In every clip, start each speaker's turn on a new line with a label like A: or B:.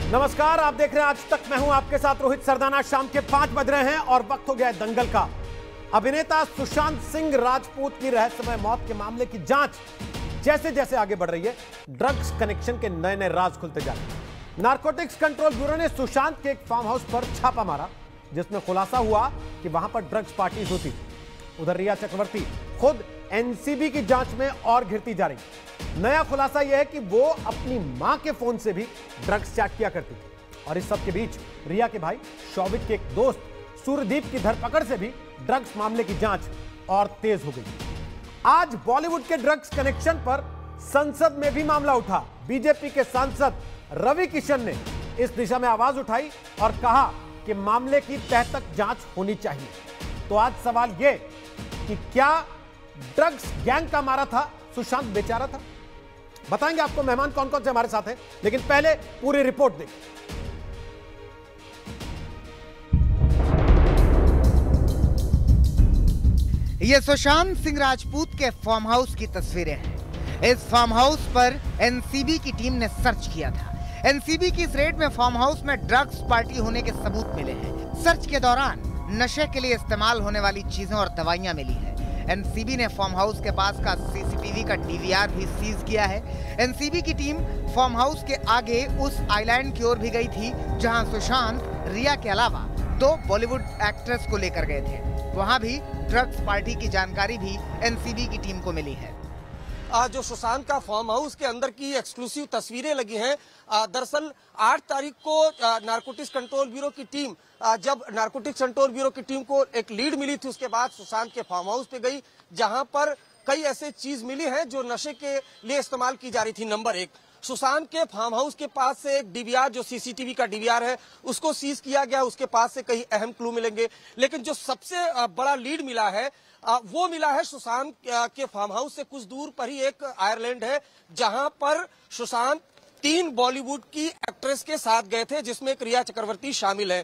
A: नमस्कार, आप देख रहे हैं आज तक। मैं हूं आपके साथ रोहित सरदाना। शाम के 5 बज रहे हैं और वक्त हो गया है दंगल का। अभिनेता सुशांत सिंह राजपूत की रहस्यमय मौत के मामले की जांच जैसे जैसे आगे बढ़ रही है, ड्रग्स कनेक्शन के नए नए राज खुलते जा रहे हैं। नारकोटिक्स कंट्रोल ब्यूरो ने सुशांत के एक फार्म हाउस पर छापा मारा, जिसमें खुलासा हुआ कि वहां पर ड्रग्स पार्टीज होती थी। उधर रिया चक्रवर्ती खुद एनसीबी की जांच में और घिरती जा रही। नया खुलासा यह है कि वो अपनी मां के फोन से भी ड्रग्स चैट किया करती थी। और इस सब के बीच रिया के भाई शौविक के एक दोस्त सूर्यदीप की धरपकड़ से भी ड्रग्स मामले की जांच और तेज हो गई। आज बॉलीवुड के ड्रग्स कनेक्शन पर संसद में भी मामला उठा। बीजेपी के सांसद रवि किशन ने इस दिशा में आवाज उठाई और कहा कि मामले की तह तक जांच होनी चाहिए। तो आज सवाल यह कि क्या ड्रग्स गैंग का मारा था सुशांत बेचारा था? बताएंगे आपको मेहमान कौन कौन से हमारे साथ हैं, लेकिन पहले पूरी रिपोर्ट देखें।
B: ये सुशांत सिंह राजपूत के फार्म हाउस की तस्वीरें हैं। इस फार्म हाउस पर एनसीबी की टीम ने सर्च किया था। एनसीबी की इस रेड में फार्म हाउस में ड्रग्स पार्टी होने के सबूत मिले हैं। सर्च के दौरान नशे के लिए इस्तेमाल होने वाली चीजें और दवाइयां मिली हैं। एनसीबी ने फार्म हाउस के पास का सीसीटीवी का डीवीआर भी सीज किया है। एनसीबी की टीम फार्म हाउस के आगे उस आइलैंड की ओर भी गई थी जहां सुशांत, रिया के अलावा 2 बॉलीवुड एक्ट्रेस को लेकर गए थे। वहां भी ड्रग्स पार्टी की जानकारी भी एनसीबी की टीम को मिली है।
C: जो सुशांत का फार्म हाउस के अंदर की एक्सक्लूसिव तस्वीरें लगी हैं। दरअसल 8 तारीख को नारकोटिक्स कंट्रोल ब्यूरो की टीम जब नारकोटिक्स कंट्रोल ब्यूरो की टीम को एक लीड मिली थी, उसके बाद सुशांत के फार्म हाउस पे गई, जहां पर कई ऐसे चीज मिली हैं जो नशे के लिए इस्तेमाल की जा रही थी। नंबर 1, सुशांत के फार्म हाउस के पास से एक डीवीआर, जो सीसीटीवी का डीवीआर है, उसको सीज किया गया। उसके पास से कई अहम क्लू मिलेंगे, लेकिन जो सबसे बड़ा लीड मिला है वो मिला है सुशांत के फार्म हाउस से कुछ दूर पर ही एक आयरलैंड है, जहां पर सुशांत 3 बॉलीवुड की एक्ट्रेस के साथ गए थे, जिसमें एक रिया चक्रवर्ती शामिल है।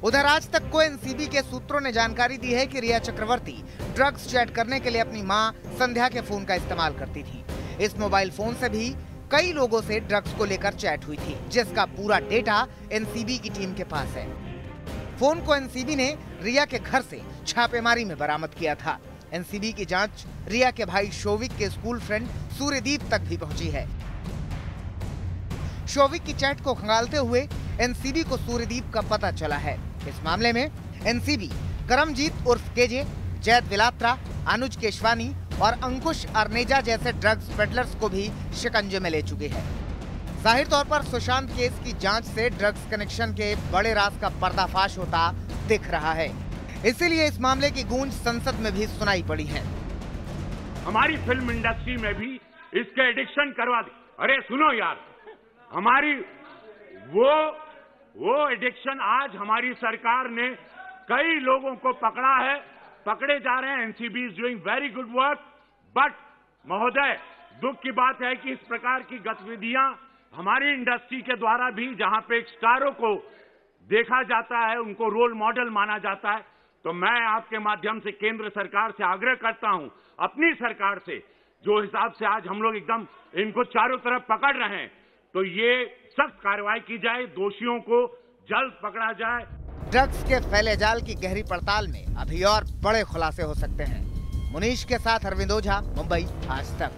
B: उधर आज तक को एनसीबी के सूत्रों ने जानकारी दी है कि रिया चक्रवर्ती ड्रग्स चैट करने के लिए अपनी मां संध्या के फोन का इस्तेमाल करती थी। इस मोबाइल फोन से भी कई लोगों से ड्रग्स को लेकर चैट हुई थी, जिसका पूरा डेटा एनसीबी की टीम के पास है। फोन को एनसीबी ने रिया के घर से छापेमारी में बरामद किया था। एनसीबी की जांच रिया के भाई शौविक के स्कूल फ्रेंड सूर्यदीप तक भी पहुंची है। शौविक की चैट को खंगालते हुए एनसीबी को सूर्यदीप का पता चला है। इस मामले में एनसीबी करमजीत उर्फ केजे, जैद विलात्रा, अनुज केशवानी और अंकुश अर्नेजा जैसे ड्रग्स पेडलर्स को भी शिकंजे में ले चुकी है। जाहिर तौर पर सुशांत केस की जांच से ड्रग्स कनेक्शन के बड़े राज का पर्दाफाश होता दिख रहा है। इसीलिए इस मामले की गूंज संसद में भी सुनाई पड़ी है।
D: हमारी फिल्म इंडस्ट्री में भी इसके एडिक्शन करवा दी। अरे सुनो यार, हमारी वो एडिक्शन आज हमारी सरकार ने कई लोगों को पकड़ा है, पकड़े जा रहे हैं। NCB is doing very good work. But महोदय, दुख की बात है कि इस प्रकार की गतिविधियां हमारी इंडस्ट्री के द्वारा भी, जहां पे स्टारों को देखा जाता है, उनको रोल मॉडल माना जाता है, तो मैं आपके माध्यम से केंद्र सरकार से आग्रह करता हूं, अपनी सरकार से, जो हिसाब से आज हम लोग एकदम इनको चारों तरफ पकड़ रहे हैं, तो ये सख्त कार्रवाई की जाए, दोषियों को जल्द पकड़ा जाए।
B: ड्रग्स के फैले जाल की गहरी पड़ताल में अभी और बड़े खुलासे हो सकते हैं। मुनीश के साथ अरविंद ओझा, मुंबई, आज तक।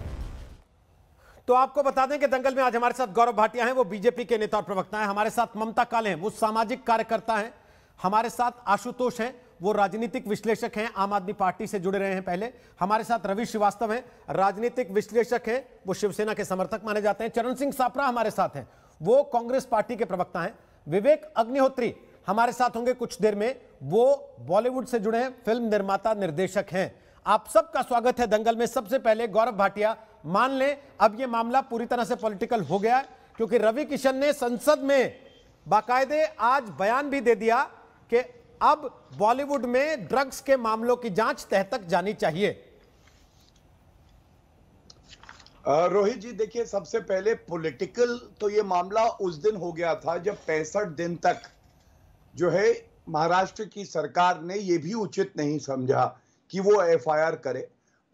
A: तो आपको बता दें कि दंगल में आज हमारे साथ गौरव भाटिया हैं, वो बीजेपी के नेता और प्रवक्ता हैं। हमारे साथ ममता काले हैं, वो सामाजिक कार्यकर्ता हैं। हमारे साथ आशुतोष हैं, वो राजनीतिक विश्लेषक हैं, आम आदमी पार्टी से जुड़े रहे हैं पहले। हमारे साथ रवि श्रीवास्तव हैं, राजनीतिक विश्लेषक हैं, वो शिवसेना के समर्थक माने जाते हैं। चरण सिंह सापरा हमारे साथ हैं, वो कांग्रेस पार्टी के प्रवक्ता हैं। विवेक अग्निहोत्री हमारे साथ होंगे कुछ देर में, वो बॉलीवुड से जुड़े हैं, फिल्म निर्माता निर्देशक हैं। आप सबका स्वागत है दंगल में। सबसे पहले गौरव भाटिया, मान लें अब यह मामला पूरी तरह से पॉलिटिकल हो गया है, क्योंकि रवि किशन ने संसद में बाकायदे आज बयान भी दे दिया कि अब बॉलीवुड में ड्रग्स के मामलों की जांच तह तक जानी चाहिए।
E: रोहित जी, देखिए, सबसे पहले पॉलिटिकल तो ये मामला उस दिन हो गया था जब 65 दिन तक जो है महाराष्ट्र की सरकार ने ये भी उचित नहीं समझा कि वो एफआईआर करे।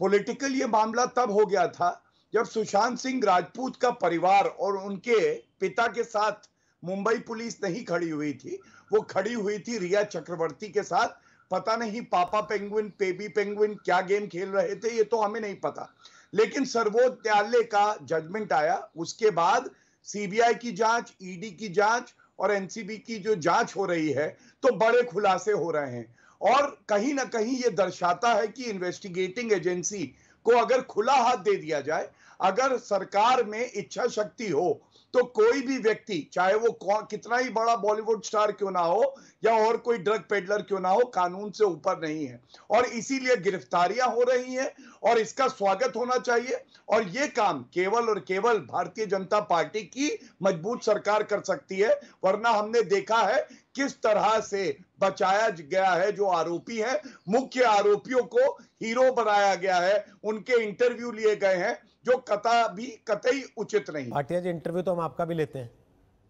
E: पॉलिटिकल ये मामला तब हो गया था जब सुशांत सिंह राजपूत का परिवार और उनके पिता के साथ मुंबई पुलिस नहीं खड़ी हुई थी, वो खड़ी हुई थी रिया चक्रवर्ती के साथ। पता नहीं पापा पेंगुइन बेबी पेंगुइन क्या गेम खेल रहे थे, ये तो हमें नहीं पता। लेकिन सर्वोच्च न्यायालय का जजमेंट आया, उसके बाद सीबीआई की जांच, ईडी की जांच और एनसीबी की जो जांच हो रही है, तो बड़े खुलासे हो रहे हैं। और कहीं ना कहीं ये दर्शाता है कि इन्वेस्टिगेटिंग एजेंसी को अगर खुला हाथ दे दिया जाए, अगर सरकार में इच्छा शक्ति हो, तो कोई भी व्यक्ति, चाहे वो कितना ही बड़ा बॉलीवुड स्टार क्यों ना हो या और कोई ड्रग पेडलर क्यों ना हो, कानून से ऊपर नहीं है। और इसीलिए गिरफ्तारियां हो रही हैं और इसका स्वागत होना चाहिए। और ये काम केवल और केवल भारतीय जनता पार्टी की मजबूत सरकार कर सकती है, वरना हमने देखा है किस तरह से बचाया गया है जो आरोपी हैं। मुख्य आरोपियों को हीरो बनाया गया है, उनके इंटरव्यू लिए गए हैं, जो कतई उचित नहीं।
A: भाटिया जी, इंटरव्यू तो हम आपका भी लेते हैं,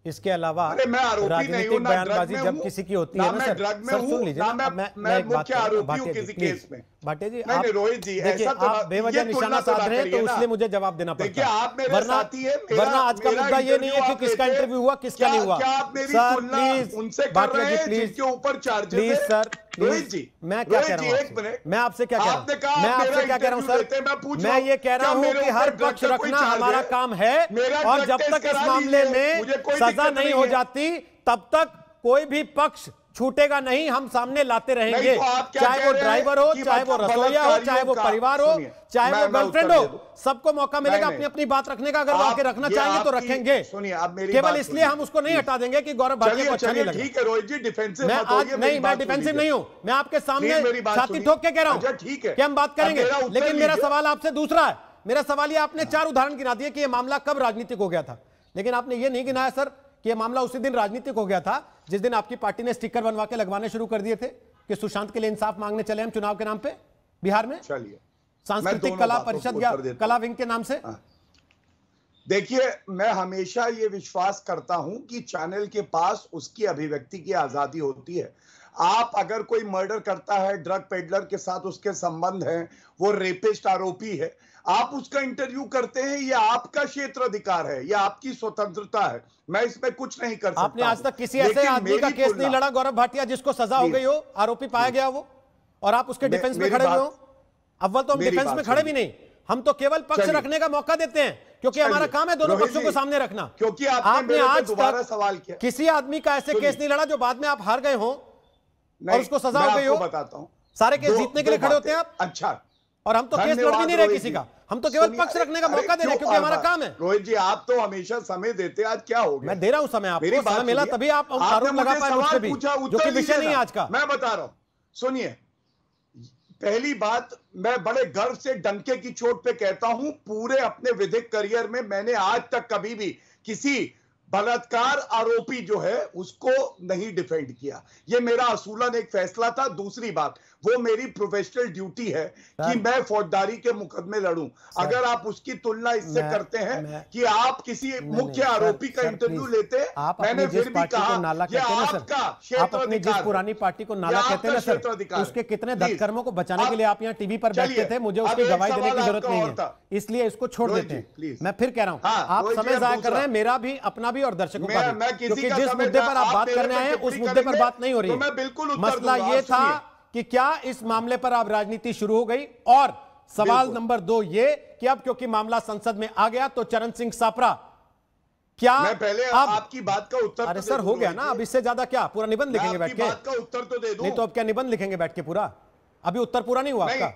A: इसके अलावा
E: मैं आरोपी नहीं हूं, ना
A: बयानबाजी जब किसी की होती है ना सर, सुन लीजिए ना,
E: मैं मुख्य आरोपी हूं किसी केस में।
A: भाटिया जी,
E: नहीं रोहित जी, ऐसा तो
A: आप बेवजह निशाना साध रहे हैं, तो इसलिए मुझे जवाब देना पड़ता है।
E: आप मेरे साथी हैं,
A: वरना आज का मुद्दा ये नहीं है कि किसका इंटरव्यू हुआ किसका नहीं हुआ। सर प्लीज,
E: उनसे
A: भाटिया जी प्लीज,
E: के ऊपर चार्जेस,
A: प्लीज सर,
E: रोहित जी,
A: मैं क्या कह रहा हूँ, मैं आपसे क्या कह रहा हूँ, मैं आपसे क्या कह रहा हूँ सर, मैं ये कह रहा हूँ कि हर पक्ष रखना हमारा काम है, और जब तक इस मामले में सजा नहीं हो जाती तब तक कोई भी पक्ष छूटेगा नहीं, हम सामने लाते रहेंगे। चाहे वो ड्राइवर हो, चाहे वो रसोईया हो, चाहे वो परिवार हो, चाहे वो गर्लफ्रेंड हो, सबको मौका मिलेगा अपनी अपनी बात रखने का। अगर वो आके रखना चाहेंगे तो रखेंगे, केवल इसलिए हम उसको नहीं हटा देंगे कि गौरव भाटिया को अच्छा नहीं लगा।
E: ठीक है रोहित जी, डिफेंसिव
A: मैं आज नहीं, मैं डिफेंसिव नहीं हूं, मैं आपके सामने छाती ठोक के कह रहा हूं कि हम बात करेंगे। लेकिन मेरा सवाल आपसे दूसरा है। मेरा सवाल ये, आपने 4 उदाहरण गिना दिए कि यह मामला कब राजनीतिक हो गया था, लेकिन आपने ये नहीं गिनाया सर कि यह मामला उसी दिन राजनीतिक हो गया था जिस दिन आपकी पार्टी ने स्टिकर बनवा के लगवाने शुरू कर दिए थे कि सुशांत के लिए इंसाफ मांगने चले हम चुनाव के नाम पे बिहार में,
E: चलिए
A: सांस्कृतिक कला परिषद या कला विंग के नाम से।
E: देखिए, मैं हमेशा ये विश्वास करता हूं कि चैनल के पास उसकी अभिव्यक्ति की आजादी होती है। आप अगर कोई मर्डर करता है, ड्रग पेडलर के साथ उसके संबंध हैं, वो रेपिस्ट आरोपी है, आप उसका इंटरव्यू करते हैं, ये आपका क्षेत्र अधिकार है, ये आपकी स्वतंत्रता है, मैं इसमें कुछ नहीं कर सकता।
A: आपने आज तक किसी ऐसे आदमी का केस नहीं लड़ा गौरव भाटिया जिसको सजा हो गई हो, आरोपी पाया गया वो, और आप उसके डिफेंस में खड़े हुए हो? अव्वल तो हम डिफेंस में खड़े भी नहीं, हम तो केवल पक्ष रखने का मौका देते हैं, क्योंकि हमारा काम है दोनों पक्षों को सामने रखना।
E: क्योंकि
A: आपने आज
E: दोबारा सवाल किया,
A: किसी आदमी का ऐसे केस नहीं लड़ा जो बाद में आप हार गए हो और उसको सजा हो गई हो?
E: बताता हूं,
A: सारे केस जीतने के लिए खड़े होते हैं आप।
E: अच्छा,
A: और हम तो केस लड़ भी नहीं रहे किसी का, हम तो केवल पक्ष रखने का मौका दे रहे हैं, क्योंकि हमारा काम है।
E: रोहित जी, आप तो हमेशा समय देते हैं, आज क्या हो गया?
A: मैं दे रहा हूं समय, आपको समय मिला तभी आप आरोप लगा पाए मुझ पे भी, जो कि विषय नहीं आज का।
E: मैं बता रहा हूं, सुनिए, पहली बात, मैं बड़े गर्व से डंके की चोट पे कहता हूं, पूरे अपने विधिक करियर में मैंने आज तक कभी भी किसी बलात्कार आरोपी जो है उसको नहीं डिफेंड किया। ये मेरा असूलन एक फैसला था। दूसरी बात, वो मेरी प्रोफेशनल ड्यूटी है कि मैं फौजदारी के मुकदमे लड़ूं। अगर आप उसकी तुलना इससे करते हैं कि आप किसी मुख्य आरोपी का इंटरव्यू लेते, मैंने फिर भी कहा
A: आप अपनी जिस पुरानी पार्टी को नाला कहते हैं ना सर, उसके कितने दुष्कर्मों को बचाने के लिए आप यहाँ टीवी पर बैठते थे, मुझे उसकी गवाही देने की जरूरत नहीं है, इसलिए इसको छोड़ देते हैं। मैं फिर कह रहा हूँ, आप समय जाया कर रहे हैं, मेरा भी, अपना भी और दर्शकों का भी, क्योंकि जिस मुद्दे पर आप बात करने आए हैं उस मुद्दे पर बात नहीं हो रही है। मसला ये था कि क्या इस मामले पर अब राजनीति शुरू हो गई, और सवाल नंबर 2 ये कि अब क्योंकि मामला संसद में आ गया तो चरण सिंह सापरा क्या,
E: मैं पहले आपकी बात का उत्तर,
A: अरे सर हो गया ना, अब इससे ज्यादा क्या, पूरा निबंध लिखेंगे बैठ के?
E: बात का उत्तर तो दे दूं।
A: नहीं तो अब क्या निबंध लिखेंगे बैठ के पूरा? अभी उत्तर पूरा नहीं हुआ आपका।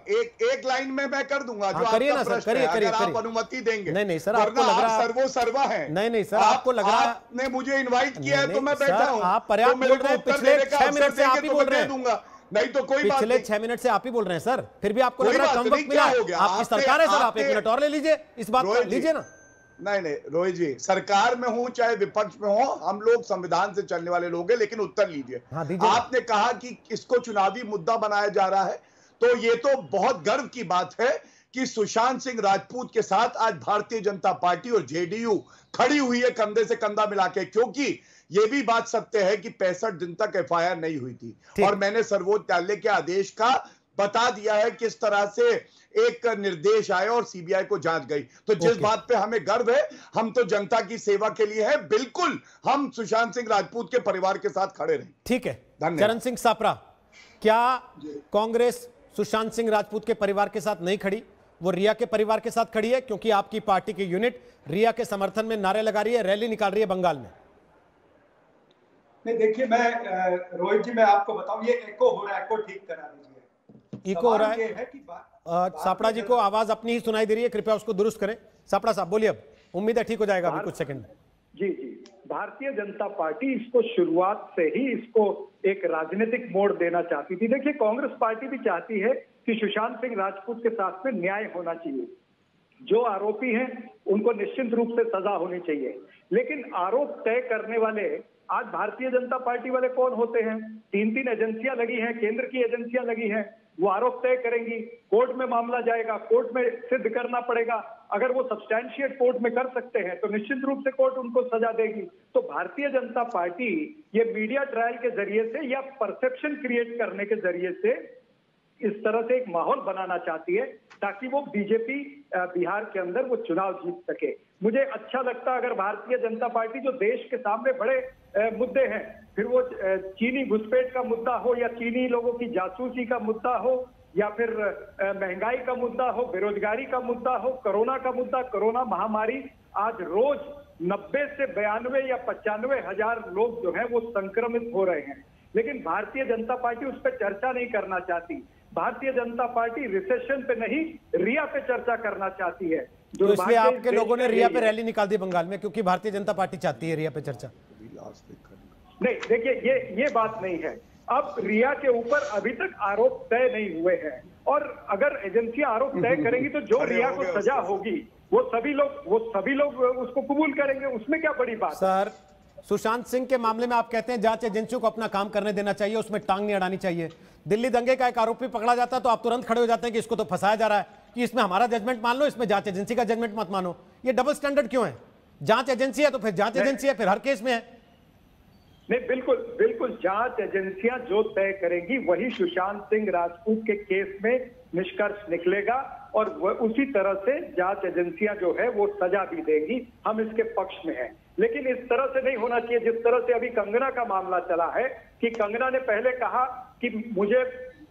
E: एक लाइन में मैं कर दूंगा जो
A: करिए ना सर, करिए
E: अगर आप अनुमति देंगे।
A: नहीं सर, आपको लग रहा है
E: सर्वो है।
A: नहीं सर, आपको लग रहा है
E: आपने मुझे इनवाइट किया है तो मैं बैठा हूं।
A: आप पर्याप्त बोल रहे हैं, पिछले 6 मिनट से आप ही बोल रहे हैं,
E: नहीं तो कोई बात
A: पिछले 6 मिनट से आप ही बोल रहे हैं सर, फिर भी आपको लग रहा है कम वक्त मिला। आपकी सरकार है सर, आप 1 मिनट और ले लीजिए, इस बात को लीजिए ना।
E: नहीं रोहित जी, सरकार में हूं चाहे विपक्ष में हो, हम लोग संविधान से चलने वाले लोग हैं, लेकिन उत्तर लीजिए। आपने कहा कि इसको चुनावी मुद्दा बनाया जा रहा है, तो ये तो बहुत गर्व की बात है कि सुशांत सिंह राजपूत के साथ आज भारतीय जनता पार्टी और जेडीयू खड़ी हुई है कंधे से कंधा मिला के, क्योंकि ये भी बात सत्य है कि 65 दिन तक एफआईआर नहीं हुई थी और मैंने सर्वोच्च न्यायालय के आदेश का बता दिया है किस तरह से एक निर्देश आए और सीबीआई को जांच गई। तो जिस बात पे हमें गर्व है, हम तो जनता की सेवा के लिए है, बिल्कुल हम सुशांत सिंह राजपूत के परिवार के साथ खड़े रहे।
A: ठीक है, चरण सिंह सापरा, क्या कांग्रेस सुशांत सिंह राजपूत के परिवार के साथ नहीं खड़ी, वो रिया के परिवार के साथ खड़ी है? क्योंकि आपकी पार्टी की यूनिट रिया के समर्थन में नारे लगा रही है, रैली निकाल रही है बंगाल में।
F: नहीं देखिए, मैं रोहित जी मैं आपको बताऊं, ये एको हो रहा है, एको ठीक करा दीजिए।
A: इको हो रहा है कि सापड़ा जी को आवाज अपनी ही सुनाई दे रही है, कृपया उसको दुरुस्त करें। सापड़ा साहब बोलिए, अब उम्मीद है ठीक हो जाएगा अभी कुछ सेकंड में।
G: जी जी, भारतीय जनता पार्टी इसको शुरुआत से ही इसको एक राजनीतिक मोड़ देना चाहती थी। देखिए, कांग्रेस पार्टी भी चाहती है कि सुशांत सिंह राजपूत के साथ में न्याय होना चाहिए। जो आरोपी हैं उनको निश्चित रूप से सजा होनी चाहिए, लेकिन आरोप तय करने वाले आज भारतीय जनता पार्टी वाले कौन होते हैं? 3 एजेंसियां लगी हैं, केंद्र की एजेंसियां लगी हैं, वो आरोप तय करेंगी, कोर्ट में मामला जाएगा, कोर्ट में सिद्ध करना पड़ेगा। अगर वो सब्सटैंशिएट कोर्ट में कर सकते हैं तो निश्चित रूप से कोर्ट उनको सजा देगी। तो भारतीय जनता पार्टी ये मीडिया ट्रायल के जरिए से या परसेप्शन क्रिएट करने के जरिए से इस तरह से एक माहौल बनाना चाहती है ताकि वो बीजेपी बिहार के अंदर वो चुनाव जीत सके। मुझे अच्छा लगता अगर भारतीय जनता पार्टी, जो देश के सामने बड़े मुद्दे हैं, फिर वो चीनी घुसपैठ का मुद्दा हो या चीनी लोगों की जासूसी का मुद्दा हो या फिर महंगाई का मुद्दा हो, बेरोजगारी का मुद्दा हो, कोरोना का मुद्दा, कोरोना महामारी, आज रोज 90 से 92 या 95 हजार लोग जो है वो संक्रमित हो रहे हैं, लेकिन भारतीय जनता पार्टी उस पर चर्चा नहीं करना चाहती। भारतीय जनता पार्टी रिसेशन पे नहीं, रिया पे चर्चा करना चाहती है।
A: तो इसलिए आपके लोगों ने रिया पे रैली निकाल दी बंगाल में, क्योंकि भारतीय जनता पार्टी चाहती है रिया पे चर्चा।
G: नहीं देखिए, ये बात नहीं है। अब रिया के ऊपर अभी तक आरोप तय नहीं हुए हैं, और अगर एजेंसियां आरोप तय करेंगी तो जो रिया को सजा होगी वो सभी लोग उसको कबूल करेंगे, उसमें क्या बड़ी बात।
A: सर, सुशांत सिंह के मामले में आप कहते हैं जांच एजेंसियों को अपना काम करने देना चाहिए, उसमें टांग नहीं अड़ानी चाहिए। दिल्ली दंगे का एक आरोपी पकड़ा जाता है तो आप तुरंत खड़े हो जाते हैं कि इसको तो फंसाया जा रहा है, कि इसमें हमारा जजमेंट मान लो, इसमें जांच एजेंसी का जजमेंट मत मानो। ये डबल स्टैंडर्ड क्यों है? जांच एजेंसी है तो फिर जांच एजेंसी है, फिर हर केस में है।
G: नहीं, बिल्कुल जांच एजेंसियां जो तय करेंगी वही सुशांत सिंह राजपूत के केस में निष्कर्ष निकलेगा, और उसी तरह से जांच एजेंसियां जो है वो सजा भी देंगी। हम इसके पक्ष में हैं, लेकिन इस तरह से नहीं होना चाहिए जिस तरह से अभी कंगना का मामला चला है, कि कंगना ने पहले कहा कि मुझे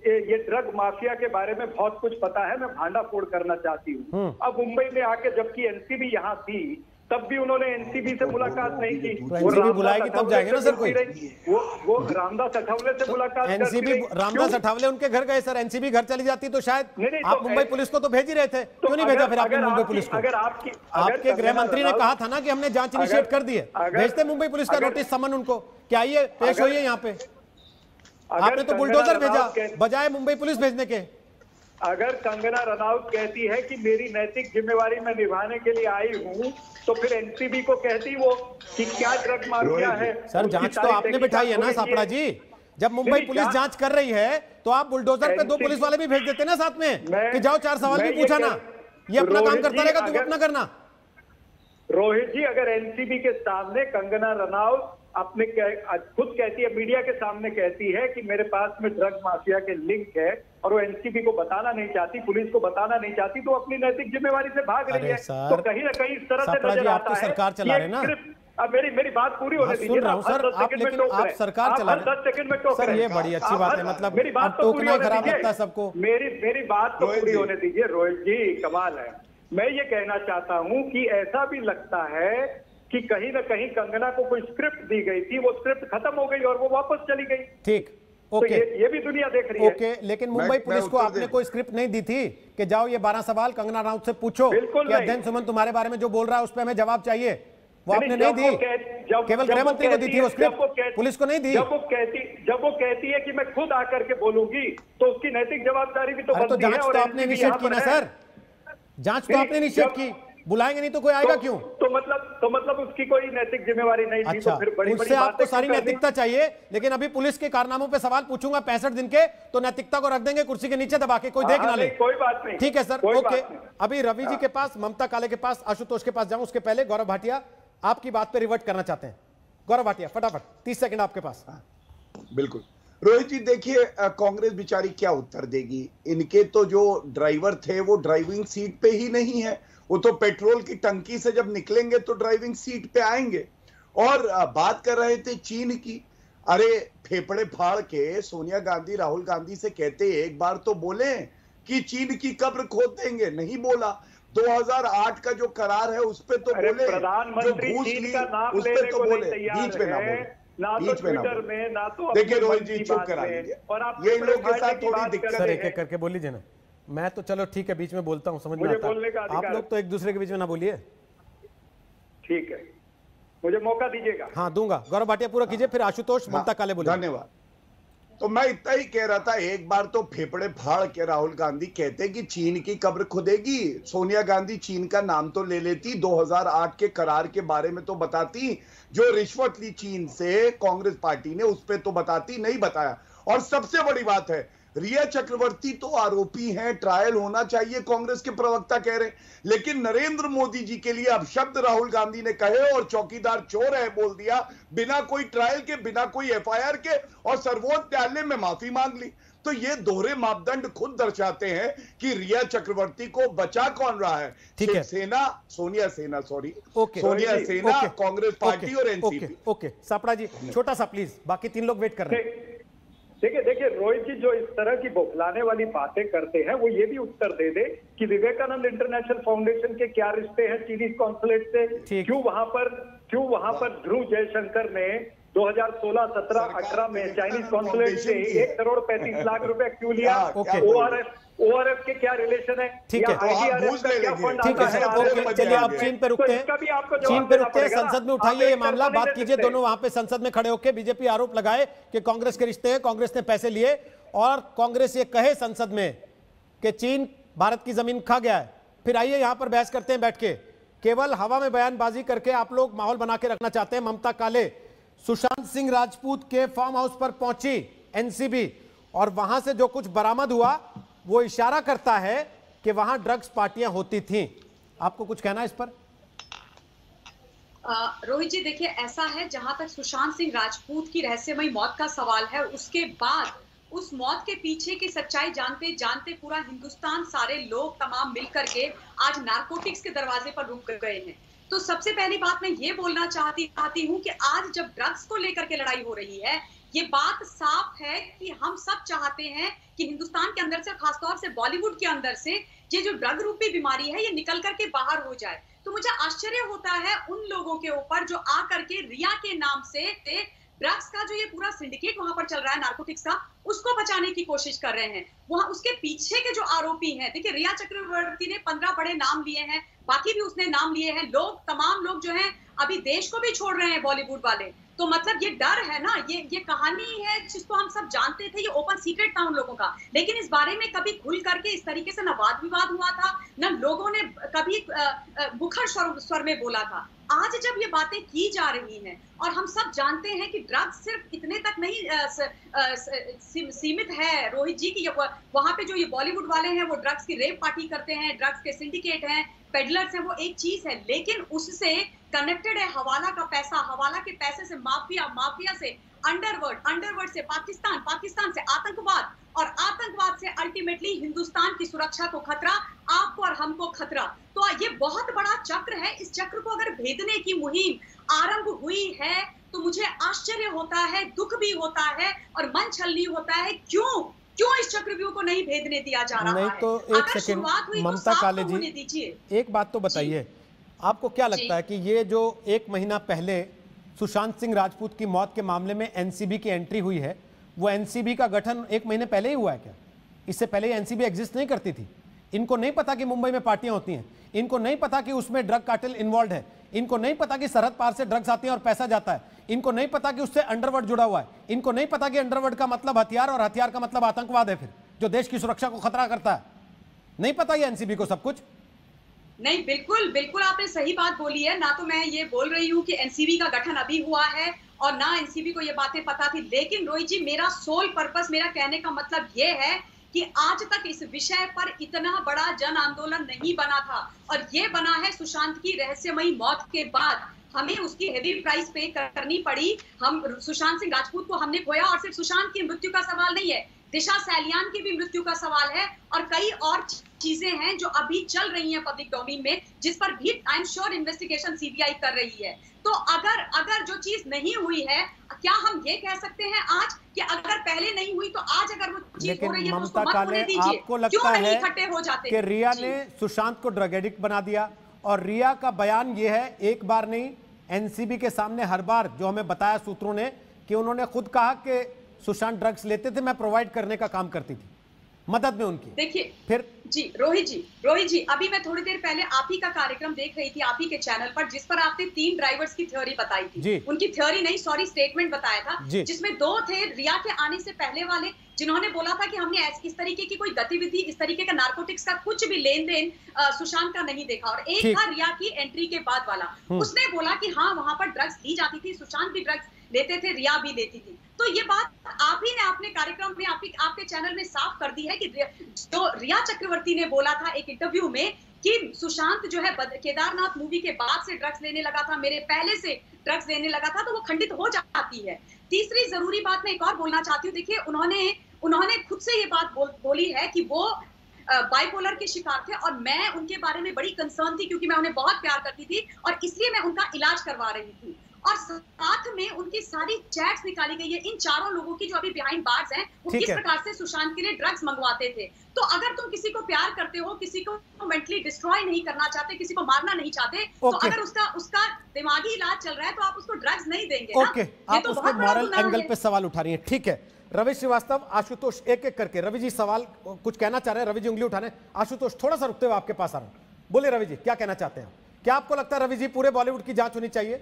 G: ये ड्रग माफिया के बारे में बहुत कुछ पता है, मैं भांडाफोड़ करना चाहती हूँ। अब मुंबई में आके जबकि एनसीबी यहाँ थी तब भी उन्होंने एनसीबी से मुलाकात नहीं की।
A: एनसीबी बुलाएगी तब जाएंगे ना सर कोई।
G: वो रामदास अठावले से मुलाकात
A: एनसीबी, रामदास अठावले उनके घर गए सर, एनसीबी घर चली जाती तो शायद आप मुंबई पुलिस को तो भेज ही रहे थे, क्यों नहीं भेजा फिर आपने मुंबई पुलिस को? आपके गृह मंत्री ने कहा था ना कि हमने जांच इनिशिएट कर दी है, भेजते मुंबई पुलिस का नोटिस समन उनको, क्या आइए पेश होइए यहाँ पे। आपने तो बुलडोजर भेजा बजाय मुंबई पुलिस भेजने के।
G: अगर कंगना रनौत कहती है कि मेरी नैतिक जिम्मेवारी मैं निभाने के लिए आई हूँ, तो फिर एनसीबी को कहती वो कि क्या ड्रग माफिया है।
A: सर, जांच तो आपने बिठाई है ना सापड़ा जी। जब मुंबई पुलिस जांच कर रही है तो आप बुलडोजर पे 2 पुलिस वाले भी भेज देते ना साथ में, कि जाओ 4 सवाल भी पूछा ना, ये अपना काम करता रहेगा, तुम अपना करना।
G: रोहित जी, अगर एनसीबी के सामने कंगना रनौत अपने खुद कहती है, मीडिया के सामने कहती है कि मेरे पास में ड्रग माफिया के लिंक है, और वो एनसीबी को बताना नहीं चाहती, पुलिस को बताना नहीं चाहती, तो अपनी नैतिक जिम्मेवारी से भाग रही है। तो कहीं ना कहीं इस तरह से नजर आता है।
A: सरकार चला रहे ना।
G: अब मेरी बात पूरी होने दीजिए।
A: सुन रहा हूं सर, आप लेकिन आप सरकार चला रहे हैं।
G: 10 सेकंड में टोक रहे हैं।
A: ये बड़ी अच्छी बात है, मतलब
G: मेरी बात तो पूरी होने
A: खराब लगता है
G: दीजिए
A: सबको।
G: मेरी बात तो पूरी होने दीजिए रोहित जी, कमाल है। मैं ये कहना चाहता हूँ कि ऐसा भी लगता है कि कहीं ना कहीं कंगना को कोई स्क्रिप्ट दी गई थी, वो स्क्रिप्ट खत्म हो गई और वो वापस चली गई।
A: ठीक,
G: ओके, तो ये भी दुनिया देख रही है।
A: ओके, लेकिन मुंबई पुलिस को आपने कोई स्क्रिप्ट नहीं दी थी कि जाओ ये 12 सवाल कंगना रनौत से पूछो कि अध्ययन सुमन तुम्हारे बारे में जो बोल रहा है उस पर हमें जवाब चाहिए, वो आपने नहीं दी। केवल गृह मंत्री को दी थी वो स्क्रिप्ट, पुलिस को नहीं दी।
G: जब वो कहती है कि मैं खुद आकर के बोलूंगी, तो उसकी नैतिक जवाबदारी भी तो बनती है।
A: जांच तो आपने इनिशिएट की ना सर, जांच तो आपने इनिशिएट की, बुलाएंगे नहीं तो कोई आएगा क्यों?
G: तो मतलब उसकी कोई नैतिक जिम्मेवारी नहीं थी।
A: अच्छा,
G: तो फिर बड़ी
A: उससे आपको सारी नैतिकता चाहिए, लेकिन अभी पुलिस के कारनामों पे सवाल पूछूंगा 65 दिन के, तो नैतिकता को रख देंगे कुर्सी के नीचे दबा के, कोई देख ना ले।
G: कोई बात नहीं,
A: ठीक है सर, ओके। अभी रवि जी के पास, ममता काले के पास, आशुतोष के पास जाऊं, उसके पहले गौरव भाटिया आपकी बात पे रिवर्ट करना चाहते हैं। गौरव भाटिया फटाफट, 30 सेकंड आपके पास।
E: बिल्कुल, रोहित जी देखिए, कांग्रेस बेचारी क्या उत्तर देगी। इनके तो जो ड्राइवर थे वो ड्राइविंग सीट पे ही नहीं है, वो तो पेट्रोल की टंकी से जब निकलेंगे तो ड्राइविंग सीट पे आएंगे। और बात कर रहे थे चीन की, अरे फेफड़े फाड़ के सोनिया गांधी राहुल गांधी से कहते एक बार तो बोले कि चीन की कब्र खोद देंगे, नहीं बोला। 2008 का जो करार है उस पे तो बोले,
G: प्रधानमंत्री चीन का नाम
E: उस पे तो बोले, बीच में ना बोले, बीच में ना बोले। देखिए रोहित जी चुप करा लीजिए, ये इन लोग के साथ थोड़ी दिक्कत है।
A: एक एक करके बोल लीजिए ना, मैं तो चलो ठीक है बीच में बोलता हूँ, समझ में आता है। आप लोग तो एक दूसरे के बीच में ना बोलिए,
G: ठीक है, मुझे मौका दीजिएगा।
A: हाँ दूंगा। गौरव भाटिया पूरा कीजिए, फिर आशुतोष ममता काले बोलिए।
E: धन्यवाद। तो मैं इतना ही कह रहा था, एक बार तो फेफड़े फाड़ के राहुल गांधी कहते कि चीन की कब्र खुदेगी। सोनिया गांधी चीन का नाम तो ले लेती, 2008 के करार के बारे में तो बताती, जो रिश्वत ली चीन से कांग्रेस पार्टी ने उस पर तो बताती, नहीं बताया। और सबसे बड़ी बात है, रिया चक्रवर्ती तो आरोपी हैं, ट्रायल होना चाहिए, कांग्रेस के प्रवक्ता कह रहे हैं। लेकिन नरेंद्र मोदी जी के लिए अब शब्द राहुल गांधी ने कहे और चौकीदार चोर है बोल दिया, बिना कोई ट्रायल के, बिना कोई एफआईआर के, और सर्वोच्च न्यायालय में माफी मांग ली। तो ये दोहरे मापदंड खुद दर्शाते हैं कि रिया चक्रवर्ती को बचा कौन रहा है। सेना, सोनिया सेना, सॉरी, सोनिया सेना, कांग्रेस पार्टी और एनसीपी।
A: ओके सापड़ा जी छोटा सा प्लीज, बाकी तीन लोग वेट कर रहे हैं।
G: देखिए रोहित जी जो इस तरह की बौखलाने वाली बातें करते हैं, वो ये भी उत्तर दे दे कि विवेकानंद इंटरनेशनल फाउंडेशन के क्या रिश्ते हैं चीनी कॉन्सुलेट से, क्यों वहां पर ध्रुव जयशंकर ने 2016, 17, 18 में चाइनीज कॉन्सुलेट से 1,35,00,000 रुपए क्यों लिया? ओआरएफ के क्या रिलेशन है?
A: ठीक है, चलिए अब चीन पे रुकते हैं, चीन पे रुकते हैं, संसद में उठाइए ये मामला, बात कीजिए दोनों वहां पे संसद में खड़े होकर। बीजेपी आरोप लगाए कि कांग्रेस के रिश्ते हैं, कांग्रेस ने पैसे लिए, और कांग्रेस ये कहे संसद में कि चीन भारत की जमीन खा गया है। फिर आइए यहां पर बहस करते हैं बैठ के। केवल हवा में बयानबाजी करके आप लोग माहौल बना के रखना चाहते हैं। ममता काले सुशांत सिंह राजपूत के फार्म हाउस पर पहुंची एनसीबी, और वहां से जो कुछ बरामद हुआ वो इशारा करता है कि वहां ड्रग्स पार्टियां होती थीं। आपको कुछ कहना है इस पर?
H: रोहित जी देखिए, ऐसा है, जहां तक सुशांत सिंह राजपूत की रहस्यमयी मौत का सवाल है, उसके बाद उस मौत के पीछे की सच्चाई जानते जानते पूरा हिंदुस्तान, सारे लोग तमाम मिलकर के आज नारकोटिक्स के दरवाजे पर रुक गए हैं। तो सबसे पहली बात मैं ये बोलना चाहती हूँ कि आज जब ड्रग्स को लेकर के लड़ाई हो रही है, ये बात साफ है कि हम सब चाहते हैं कि हिंदुस्तान के अंदर से, खासतौर से बॉलीवुड के अंदर से, ये जो ड्रग रूपी बीमारी है ये निकल करके बाहर हो जाए। तो मुझे आश्चर्य होता है उन लोगों के ऊपर जो आकर के रिया के नाम से ड्रग्स का जो ये पूरा सिंडिकेट वहां पर चल रहा है नारकोटिक्स का, उसको बचाने की कोशिश कर रहे हैं। वहां उसके पीछे के जो आरोपी हैं, देखिए रिया चक्रवर्ती ने 15 बड़े नाम लिए हैं, बाकी भी उसने नाम लिए हैं, तमाम लोग जो हैं अभी देश को भी छोड़ रहे हैं बॉलीवुड वाले। तो मतलब ये डर है ना, ये कहानी है जिसको हम सब जानते थे, ये ओपन सीक्रेट था उन लोगों का, लेकिन इस बारे में कभी खुल करके इस तरीके से न वाद विवाद हुआ था, न लोगों ने कभी मुखर स्वर में बोला था। आज जब ये बातें की जा रही हैं, और हम सब जानते हैं कि ड्रग्स सिर्फ इतने तक नहीं सीमित है रोहित जी, की वहां पे जो ये बॉलीवुड वाले हैं वो ड्रग्स की रेप पार्टी करते हैं, ड्रग्स के सिंडिकेट हैं, पेडलर्स हैं, वो एक चीज है, लेकिन उससे कनेक्टेड है हवाला का पैसा, हवाला के पैसे से माफिया से अंडरवर्ल्ड से पाकिस्तान से आतंकवाद, और आतंकवाद से अल्टीमेटली हिंदुस्तान की सुरक्षा को खतरा, आपको और हमको खतरा। तो ये बहुत बड़ा चक्र है। इस चक्र को अगर भेदने की मुहिम आरंभ हुई है तो मुझे आश्चर्य होता है, दुख भी होता है और मन छलनी होता है। क्यों इस चक्रव्यूह को नहीं भेदने दिया जा रहा है?
A: नहीं तो एक सेकंड ममता काले जी, एक बात तो बताइए, आपको क्या लगता है कि ये जो 1 महीना पहले सुशांत सिंह राजपूत की मौत के मामले में एनसीबी की एंट्री हुई है, वो एनसीबी का गठन 1 महीने पहले ही हुआ है क्या? इससे पहले एनसीबी एग्जिस्ट नहीं करती थी? इनको नहीं पता कि मुंबई में पार्टियां होती हैं, इनको नहीं पता कि उसमें ड्रग कार्टेल इन्वॉल्व है, इनको नहीं पता कि सरहद पार से ड्रग्स आती हैं और पैसा जाता है, इनको नहीं पता कि उससे अंडरवर्ल्ड जुड़ा हुआ है, इनको नहीं पता कि अंडरवर्ल्ड का मतलब हथियार और हथियार का मतलब आतंकवाद है, फिर जो देश की सुरक्षा को खतरा करता है। नहीं पता ये एनसीबी को सब कुछ?
H: नहीं, बिल्कुल आपने सही बात बोली है। ना तो मैं ये बोल रही हूँ कि एनसीबी का गठन अभी हुआ है और ना एनसीबी को ये बातें पता थी, लेकिन रोहित जी मेरा सोल पर्पस, मेरा कहने का मतलब ये है कि आज तक इस विषय पर इतना बड़ा जन आंदोलन नहीं बना था, और ये बना है सुशांत की रहस्यमयी मौत के बाद हमें उसकी हेवी प्राइस पे करनी पड़ी। हम सुशांत सिंह राजपूत को हमने खोया, और सिर्फ सुशांत की मृत्यु का सवाल नहीं है, दिशा सैलियान की भी मृत्यु का सवाल है, और कई और चीजें हैं जो अभी चल रही हैं पब्लिक डोमेन में, जिस पर भी I am sure investigation CBI कर रही है। तो अगर जो चीज नहीं हुई है, क्या हम ये कह सकते हैं आज कि अगर पहले नहीं हुई तो आज अगर वो चीज हो रही है तो उसको मत होने दीजिए?
A: आपको लगता है
H: इकट्ठे हो जाते
A: कि रिया ने सुशांत को ड्रग एडिक्ट बना दिया? और रिया का बयान ये है, एक बार नहीं, एनसीबी के सामने हर बार जो हमें बताया सूत्रों ने, कि उन्होंने खुद कहा कि सुशांत ड्रग्स लेते थे, मैं प्रोवाइड करने का काम करती थी, मदद में उनकी।
H: देखिए
A: फिर
H: जी रोहित जी अभी मैं थोड़ी देर पहले आप ही का कार्यक्रम देख रही थी, आप ही के चैनल पर, जिस पर आपने 3 ड्राइवर्स की थ्योरी बताई थी। उनकी थ्योरी नहीं, सॉरी, स्टेटमेंट बताया था, जिसमें 2 थे रिया के आने से पहले वाले, जिन्होंने बोला था कि हमने इस तरीके की कोई गतिविधि, इस तरीके का नारकोटिक्स का कुछ भी लेन देन सुशांत का नहीं देखा। और एक था रिया की एंट्री के बाद वाला, उसने बोला कि हाँ वहां पर ड्रग्स ली जाती थी, सुशांत भी ड्रग्स लेते थे, रिया भी लेती थी। तो ये बात आप ही ने अपने कार्यक्रम में, आपके चैनल में साफ कर दी है कि जो रिया चक्रवर्ती ने बोला था एक इंटरव्यू में कि सुशांत जो है केदारनाथ मूवी के बाद से ड्रग्स लेने लगा था, मेरे पहले से ड्रग्स लेने लगा था, तो वो खंडित हो जाती है। तीसरी जरूरी बात मैं एक और बोलना चाहती हूँ। देखिए, उन्होंने खुद से ये बात बोली है कि वो बाइपोलर के शिकार थे, और मैं उनके बारे में बड़ी कंसर्न थी क्योंकि मैं उन्हें बहुत प्यार करती थी, और इसलिए मैं उनका इलाज करवा रही थी। और साथ में उनकी सारी चैट्स निकाली गई है इन चारों लोगों की जो अभी बिहाइंड बार्स हैं, वो किस प्रकार से सुशांत के लिए ड्रग्स मंगवाते थे। तो अगर तुम किसी को प्यार करते हो, किसी को मेंटली डिस्ट्रॉय नहीं करना चाहते, किसी को मारना नहीं चाहते, तो अगर उसका दिमागी इलाज चल रहा है तो आप उसको ड्रग्स नहीं देंगे ना।
A: आप उसके मॉरल एंगल पे सवाल उठा रही है, ठीक है। रवि श्रीवास्तव, आशुतोष, एक एक करके। रवि जी सवाल कुछ कहना चाह रहे हैं, रवि जी उंगली उठा रहे हैं। आशुतोष थोड़ा सा रुकते हुए आपके पास आ रहा हूं, बोले रवि जी क्या कहना चाहते हैं? क्या आपको लगता है रवि जी पूरे बॉलीवुड की जांच होनी चाहिए?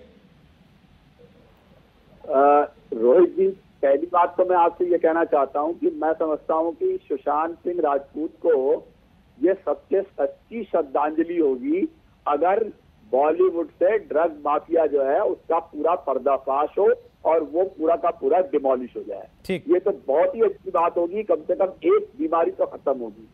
I: रोहित जी, पहली बात तो मैं आपसे ये कहना चाहता हूं कि मैं समझता हूं कि सुशांत सिंह राजपूत को ये सबसे सच्ची श्रद्धांजलि होगी अगर बॉलीवुड से ड्रग माफिया जो है उसका पूरा पर्दाफाश हो और वो पूरा का पूरा डिमोलिश हो जाए। ये तो बहुत ही अच्छी बात होगी, कम से कम एक बीमारी तो खत्म होगी।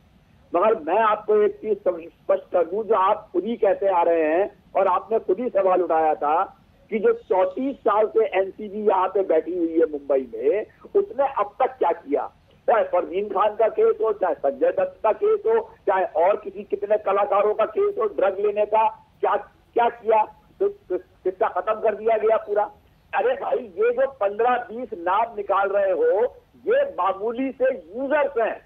I: मगर मैं आपको एक चीज स्पष्ट कर दूं, जो आप खुद ही कहते आ रहे हैं और आपने खुद ही सवाल उठाया था कि जो 34 साल से एनसीबी यहाँ पे बैठी हुई है मुंबई में, उसने अब तक क्या किया? चाहे फरदीन खान का केस हो, चाहे संजय दत्त का केस हो, चाहे और कितने कलाकारों का केस हो, ड्रग लेने का क्या किया? तो किसका खत्म कर दिया गया पूरा। अरे भाई, ये जो 15-20 नाम निकाल रहे हो, ये मामूली से यूजर्स हैं,